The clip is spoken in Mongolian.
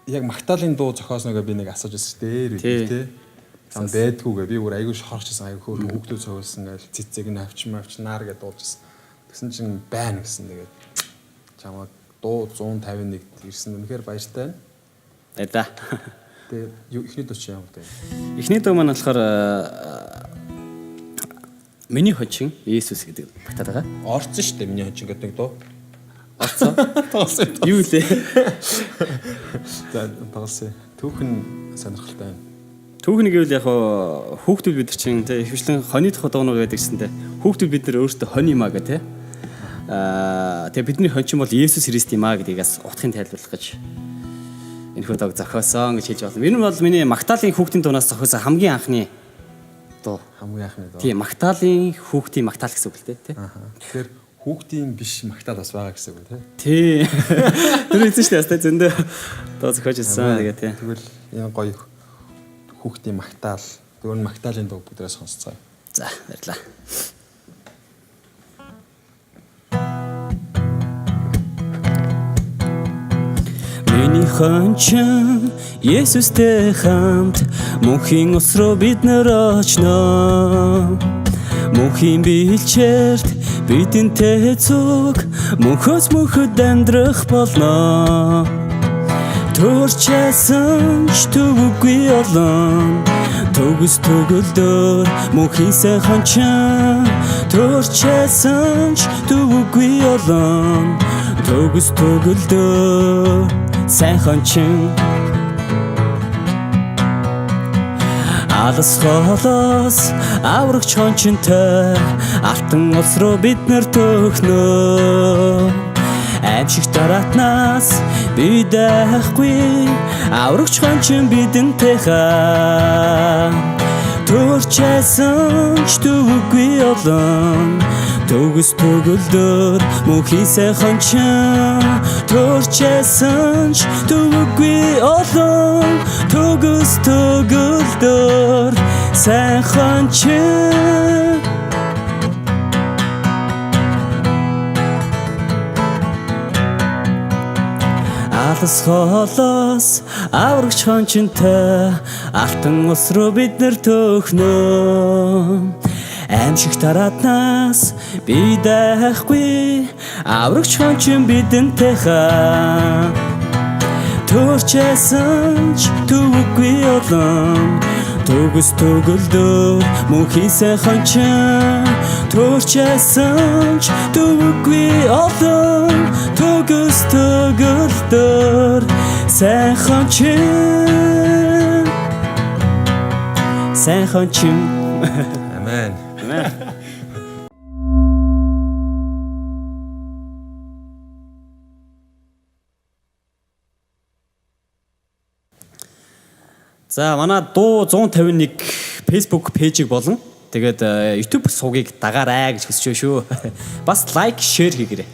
яг Магдалины дуу зохиосноо би нэг асууж байсан дээр үү тий. Сан байдгүйгээ би бүр айгүй шорчсон айгүй хөөр хүүхдүүд цогцолсон гээл цэцэг нь авчмаар гэдээ дуулжсэн. Тэгсэн чинь байна гэсэн тэгээд чамаа дуу 151 ирсэн үнэхээр баяртай байна. Эда. Тэгээд эхний дуу чи ямар вэ? Эхний дуу маань болохоор миний хочин Есүс гэдэг багтаад байгаа. Орцсон шүү дээ миний хочин гэдэг нэг дуу. Орцсон. Юу лээ? За тоглосон. Түүхэн сонирхолтой байна. Түүхний гэвэл яг хүүхдүүд бид нар чинь те хвчлэн хоны тухай дуунууд байдаг гэсэндээ хүүхдүүд бид нар өөрсдөө хонь юмаа гэх те. Тэгээ бидний хончин бол Есүс Христ юм аа гэдгийг бас утгын тайлбарлах гэж энэ хурдаг зохиосон гэж хэлж байна. Энэ бол миний Магдалины хүүхдийн дуунаас зохиосон хамгийн анхны дуу. Хамгийн анхны дуу. Тийм Магдалины хүүхдийн Магдал гэсэн үг л те. Тэгэхээр хүүхдийн биш Магдал бас байгаа гэсэн үг те. Тий. Тэр үзэн шүү дээ ястай зөндөө дуу зохиож ирсэн тэгээ тий. Тэгвэл энэ гоё хүүхдийн Магдал. Зөвхөн Магдалины дуу бүгдээрээ сонсцгоо. За баярлалаа. Миний хончин Есүстэй хамт мөнхийн ус руу бид нар очно. Мөнхийн бэлчээрт бидэнтэй зүг мөнхөд амьдрах болно. Төрчсэн ч төвгүй олон төгс төгөлдөр мөнхийн сайхан чам. Төрчсэн ч төвгүй олон төгс төгөлдөр сайхан чам. Алс холоос аврагч хончинтой алтан улс руу бид нар төөхнөө. Аимшиг дараатнаас би дайхгүй аврагч хончин бидэнтэй хаа. Төрчсэн ч төвгүй олон төгс төгөлдөр мөнхийн сайхан чам. Төрчсэн ч төвгүй олон төгс төгөлдөр сайхан чам. Алс холоос аврагч хончинтой алтан улс руу бид нар төөхнөө. Аимшиг тараатнаас би дайхгүй аврагч хончин бидэнтэй хаа. Төрчсэн ч төвгүй олон төгс төгөлдөр мөнхийн сайхан чам. Төрчсэн ч төвгүй олон төгс төгөлдөр сайхан чам. Сайхан чам. Амен. За манай дуу 151 Facebook пэйжийг болон тэгээд YouTube сувгийг дагаарай гэж хүсэж байна шүү. Бас лайк, шеэр хийгээрэй.